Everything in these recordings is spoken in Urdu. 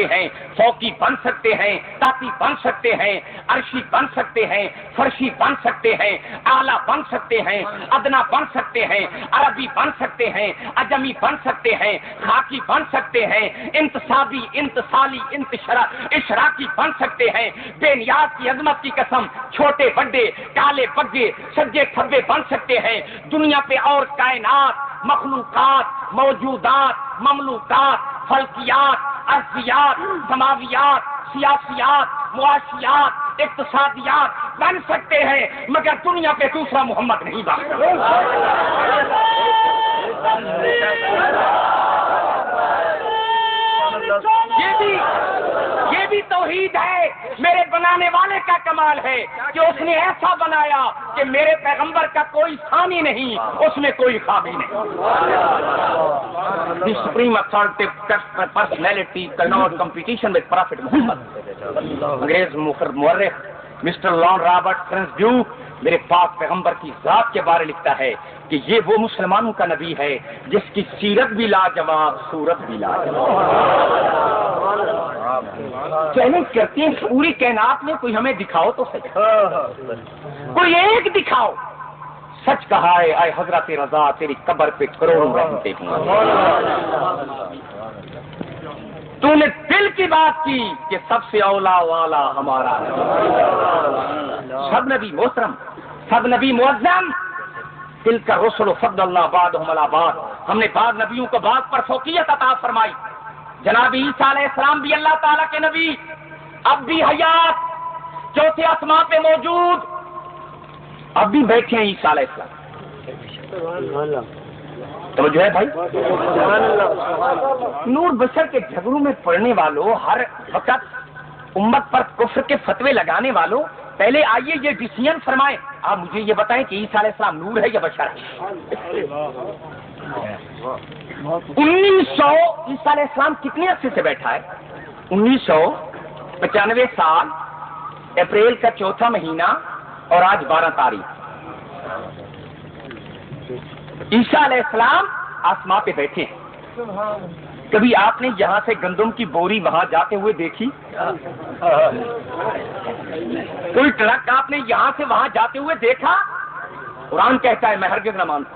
ہیں، فوقی بن سکتے ہیں، تاتی بن سکتے ہیں، عرشی بن سکتے ہیں، فرشی بن سکتے ہیں، اعلیٰ بن سکتے ہیں، ادنا بن سکتے ہیں، عربی بن سکتے ہیں، عجمی بن سکتے ہیں، خاکی بن سکتے ہیں، انتصابی، انتصالی، اشراقی بن سکتے ہیں۔ بے نیاز کی عظمت کی قسم، چھوٹے بڑے، کالے پگے، سجے کھبے بن سکتے ہیں۔ دنیا پہ اور کائنات، مخلوقات، موجودات، مملوکات، فلکیات، ارضیات، سماویات، سیاسیات، معاشیات، اقتصادیات بن سکتے ہیں، مگر دنیا پہ دوسرا محمد نہیں بن یہ بھی توحید ہے۔ میرے بنانے والے کا کمال ہے کہ اس نے ایسا بنایا کہ میرے پیغمبر کا کوئی ثانی نہیں، اس میں کوئی خامی نہیں۔ The supreme authoritative personality cannot competition with Prophet Muhammad۔ انگریز مورخ مسٹر لان رابرٹ فرنسڈیو میرے پاک پیغمبر کی ذات کے بارے لکھتا ہے کہ یہ وہ مسلمانوں کا نبی ہے جس کی سیرت بھی لاجواب، صورت بھی لاجواب۔ چیلنج کرتے ہیں پوری کائنات میں کوئی ہمیں دکھاؤ تو سچ، کوئی ایک دکھاؤ۔ سچ کہا ہے اے حضرت رضا، تیری قبر پہ کروڑوں رحمتیں ہوں۔ تو نے دل کی بات کی کہ سب سے اولا والا ہمارا ہے۔ سب نبی محترم، سب نبی معظم، دل کا رسل و فضل اللہ بعدہم علی بعض، ہم نے بعض نبیوں کو بعض پر فوقیت عطا فرمائی۔ جناب عیسیٰ علیہ السلام بھی اللہ تعالیٰ کے نبی، اب بھی حیات، چوتھے آسمان پہ موجود، اب بھی بیٹھے ہیں عیسیٰ علیہ السلام۔ توجہ ہے بھائی؟ نور بشر کے جھگڑوں میں پڑنے والوں، ہر وقت امت پر کفر کے فتوے لگانے والوں، پہلے آئیے یہ ڈیسیژن فرمائیں، آپ مجھے یہ بتائیں کہ عیسیٰ علیہ السلام نور ہے یا بشر ہے؟ 1900 عیسیٰ علیہ السلام کتنے عرصے سے بیٹھا ہے؟ 1995 سال، اپریل کا چوتھا مہینہ اور آج 12 تاریخ۔ عیسیٰ علیہ السلام آسمان پہ بیٹھے ہیں۔ کبھی آپ نے یہاں سے گندم کی بوری وہاں جاتے ہوئے دیکھی؟ کوئی ٹرک آپ نے یہاں سے وہاں جاتے ہوئے دیکھا؟ قرآن کہتا ہے میں ہرگز نہ مانتا۔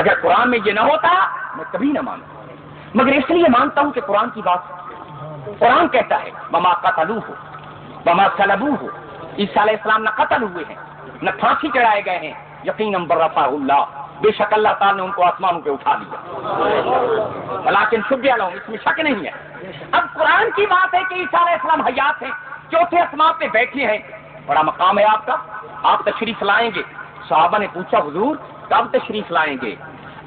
اگر قرآن میں یہ نہ ہوتا میں کبھی نہ مانتا، مگر اس لیے مانتا ہوں کہ قرآن کی بات، قرآن کہتا ہے وما قتلوہ وما صلبوہ، عیسیٰ علیہ السلام نہ قتل ہوئے ہیں نہ پھانسی چڑھائے گئے ہیں، یقیناً برفع اللہ، بے شک اللہ تعالیٰ نے ان کو آسمانوں پہ اٹھا لیا، لیکن شبہ لہم، اس میں شک نہیں ہے۔ اب قرآن کی بات ہے کہ عیسیٰ علیہ السلام حیات ہیں، چوتھے آسمان پہ بیٹھے ہیں، بڑا مقام ہے آپ کا، آپ تشریف لائیں گے۔ صحابہ نے پوچھا حضور کب تشریف لائیں گے؟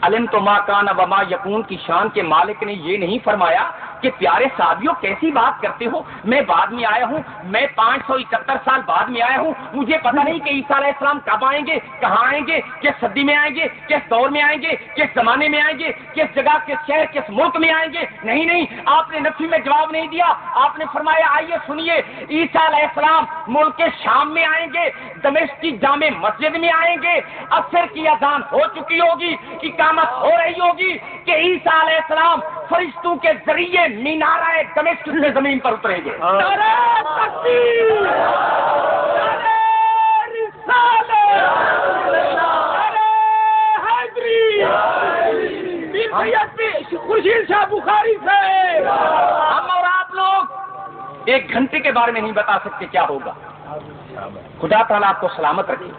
علم تو ما کان وما یکون کی شان کے مالک نے یہ نہیں فرمایا کہ پیارے صحابیوں کیسی بات کرتے ہو، میں بعد میں آیا ہوں، میں 571 سال بعد میں آیا ہوں، مجھے پتہ نہیں کہ عیسیٰ علیہ السلام کب آئیں گے، کہاں آئیں گے، کس صدی میں آئیں گے، کس دور میں آئیں گے، کس زمانے میں آئیں گے، کس جگہ، کس شہر، کس ملک میں آئیں گے؟ نہیں، آپ نے نفی میں جواب نہیں دیا، آپ نے فرمایا آئیے سنیے، عیسیٰ علیہ السلام ملک شام میں آئیں گے، دمشق کی جامع مسجد میں آئیں گے، عصر کی اذان ہو چکی ہوگی، اقامت ہو رہی ہوگی کہ عیسیٰ علیہ السلام فرشتوں کے ذریعے مینارہ دمشق سے زمین پر اتریں گے۔ خورشید شاہ بخاری سے ہم اور آپ لوگ 1 گھنٹے کے بارے میں نہیں بتا سکتے کیا ہوگا۔ خدا تعالیٰ آپ کو سلامت رکھے،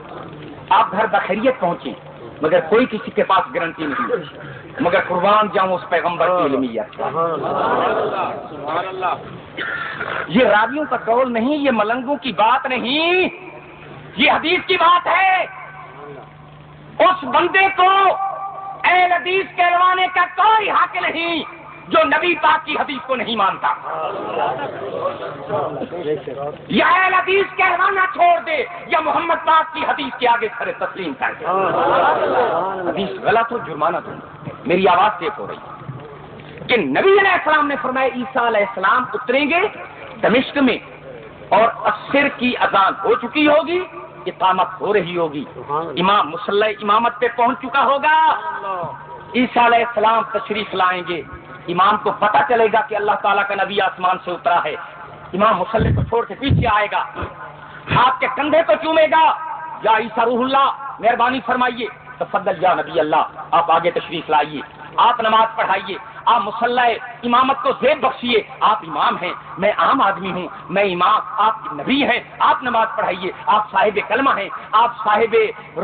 آپ گھر بخیریت پہنچیں، مگر کوئی کسی کے پاس گارنٹی نہیں، مگر قربان جاؤں اس پیغمبر کی علمیت۔ یہ راویوں کا قول نہیں، یہ ملنگوں کی بات نہیں، یہ حدیث کی بات ہے۔ اس بندے کو اہل حدیث کہلوانے کا کوئی حق نہیں جو نبی پاک کی حدیث کو نہیں مانتا۔ یا اہل حدیث کہلوانا چھوڑ دے یا محمد پاک کی حدیث کے آگے سر تسلیم کر دے۔ حدیث غلط ہو جرمانہ دوں، میری آواز ٹیپ ہو رہی ہے کہ نبی علیہ السلام نے فرمایا عیسیٰ علیہ السلام اتریں گے دمشق میں اور عصر کی اذان ہو چکی ہوگی، اقامت ہو رہی ہوگی، امام مصلی امامت پہ پہنچ چکا ہوگا، عیسیٰ علیہ السلام تشریف لائیں گے، امام کو پتہ چلے گا کہ اللہ تعالیٰ کا نبی آسمان سے اترا ہے، امام مصلی کو چھوڑ کے پیچھے آئے گا، آپ کے کندھے کو چومے گا، یا عیسیٰ روح اللہ مہربانی فرمائیے، تفضل یا نبی اللہ آپ آگے تشریف لائیے، آپ نماز پڑھائیے، آپ مصلی امامت کو زیب بخشیے، آپ امام ہیں، میں عام آدمی ہوں، میں امام، آپ نبی ہیں، آپ نماز پڑھائیے، آپ صاحب کلمہ ہیں، آپ صاحب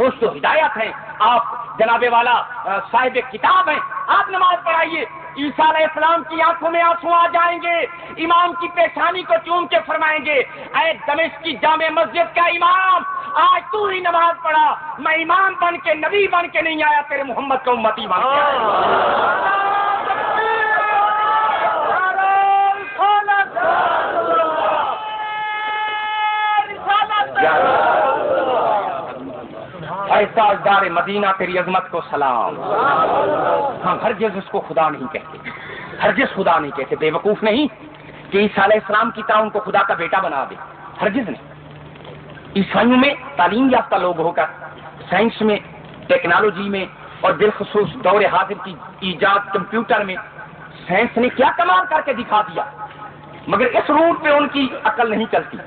رشد و ہدایت ہیں، آپ جناب والا صاحب کتاب ہیں، آپ نماز پڑھائیے۔ عیسیٰ علیہ السلام کی آنکھوں میں آنسو آ جائیں گے، امام کی پیشانی کو چوم کے فرمائیں گے، اے دمشق کی جامع مسجد کا امام، آج تو ہی نماز پڑھا، میں امام بن کے نبی بن کے نہیں آیا، تیرے محمد کا امتی بن کے آیا۔ اے تاجدار مدینہ تیری عظمت کو سلام۔ ہم ہرگز اس کو خدا نہیں کہتے، ہرگز خدا نہیں کہتے، بے وقوف نہیں کہ عیسیٰ علیہ السلام کی طرح ان کو خدا کا بیٹا بنا دے، ہرگز نہیں۔ عیسائیوں میں تعلیم یافتہ لوگ ہو کر سائنس میں، ٹیکنالوجی میں، اور بالخصوص دور حاضر کی ایجاد کمپیوٹر میں سائنس نے کیا کمال کر کے دکھا دیا، مگر اس روٹ پہ ان کی عقل نہیں چلتی۔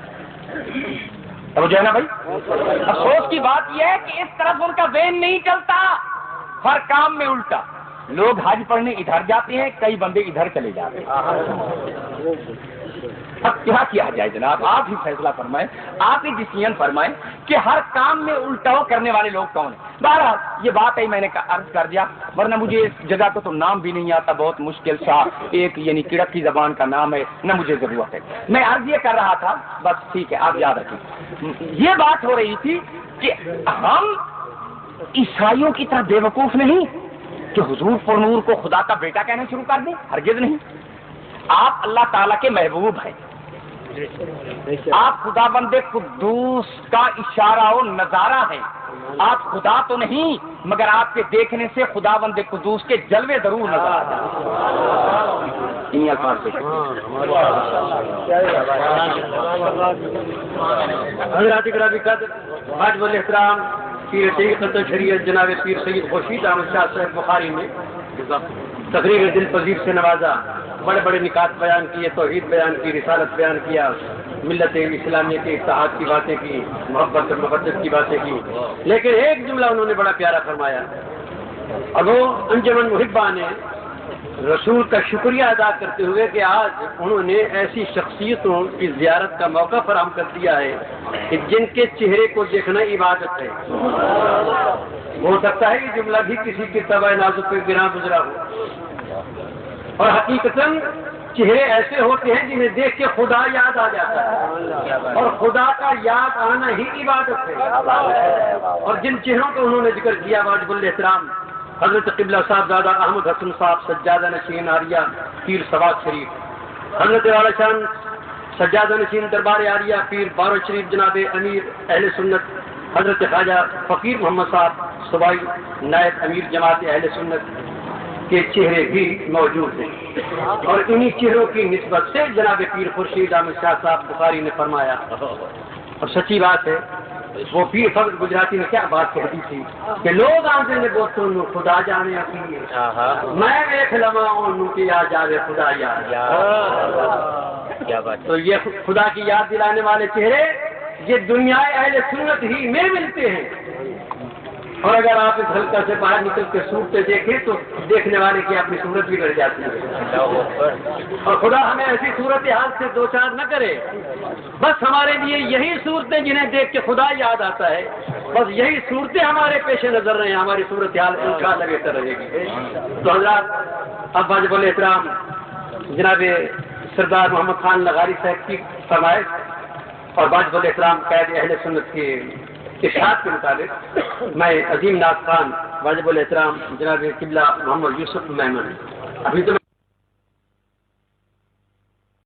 جو ہے نا بھائی، افسوس کی بات یہ ہے کہ اس طرف ان کا ذہن نہیں چلتا، ہر کام میں الٹا، لوگ حج پڑھنے ادھر جاتے ہیں، کئی بندے ادھر چلے جاتے ہیں۔ اب کیا کیا جائے جناب، آپ ہی فیصلہ فرمائیں، آپ ہی ڈسیزن فرمائیں کہ ہر کام میں الٹاؤ کرنے والے لوگ کون ہیں۔ بہرحال یہ بات ہے، میں نے عرض کر دیا، ورنہ مجھے اس جگہ کو تو نام بھی نہیں آتا، بہت مشکل سا ایک یعنی کڑک کی زبان کا نام ہے، نہ مجھے ضرورت ہے۔ میں عرض یہ کر رہا تھا، بس ٹھیک ہے آپ یاد رکھیں، یہ بات ہو رہی تھی کہ ہم عیسائیوں کی طرح بے وقوف نہیں کہ حضور پر نور کو خدا کا بیٹا کہنا شروع کر دیں، ہرگز نہیں۔ آپ اللہ تعالیٰ کے محبوب ہیں، آپ خدا بند قدوس کا اشارہ و نظارہ ہیں، آپ خدا تو نہیں مگر آپ کے دیکھنے سے خدا بند قدوس کے جلوے ضرور نظر آ جائیں۔ انہی الفاظ سے حضرات اکرام قدر واجب الاحترام پیر طریقت شریعت جناب پیر سید خورشید احمد شاہ صاحب بخاری نے تقریر دل پذیر سے نوازا، بڑے بڑے نکات بیان کیے، توحید بیان کی، رسالت بیان کیا، ملت اسلامیہ کے اتحاد کی باتیں کی، محبت اور محبت کی باتیں کی، لیکن ایک جملہ انہوں نے بڑا پیارا فرمایا، اور وہ انجمن محبہ نے رسول کا شکریہ ادا کرتے ہوئے کہ آج انہوں نے ایسی شخصیتوں کی زیارت کا موقع فراہم کر دیا ہے کہ جن کے چہرے کو دیکھنا عبادت ہے۔ ہو سکتا ہے یہ جملہ بھی کسی کی طبع نازک پہ گراں گزرا ہو، اور حقیقتاً چہرے ایسے ہوتے ہیں جنہیں دیکھ کے خدا یاد آ جاتا ہے، اور خدا کا یاد آنا ہی عبادت ہے۔ اور جن چہروں کا انہوں نے ذکر کیا واجب الاحترام حضرت قبلہ صاحب زادہ احمد حسن صاحب سجادہ نشین عاریہ پیر سواد شریف، حضرت والا شان سجادہ نشین دربار عاریہ پیر بارو شریف جناب امیر اہل سنت حضرت خواجہ فقیر محمد صاحب صوبائی نائب امیر جماعت اہل سنت کے چہرے بھی موجود ہیں، اور انہی چہروں کی نسبت سے جناب پیر خورشید احمد شاہ صاحب بخاری نے فرمایا، اور سچی بات ہے، وہ پیر فخر گجراتی نے کیا بات کہہ دی تھی کہ لوگ آتے نے بوتوں نو خدا جانے اپنی میں ایک لمحہ نو کی یاد جاوے خدا یاد۔ تو یہ خدا کی یاد دلانے والے چہرے یہ دنیا اہل سنت ہی میں ملتے ہیں، اور اگر آپ اس حلقہ سے باہر نکل کے صورتیں دیکھیں تو دیکھنے والے کی اپنی صورت بھی بڑھ جاتی ہے، اور خدا ہمیں ایسی صورت حال سے دو چار نہ کرے، بس ہمارے لیے یہی صورتیں جنہیں دیکھ کے خدا یاد آتا ہے، بس یہی صورتیں ہمارے پیش نظر رہے ہیں، ہماری صورت حال انشاءاللہ بہتر رہے گی۔ تو حضرات اب واجب الاحترام جناب سردار محمد خان لغاری صاحب کی فرمائش اور واجب الاحترام قائد اہل سنت کے ارشاد کے مطابق میں عظیم ناز خان واجب الاحترام جناب قبلہ محمد یوسف میمن ابھی تو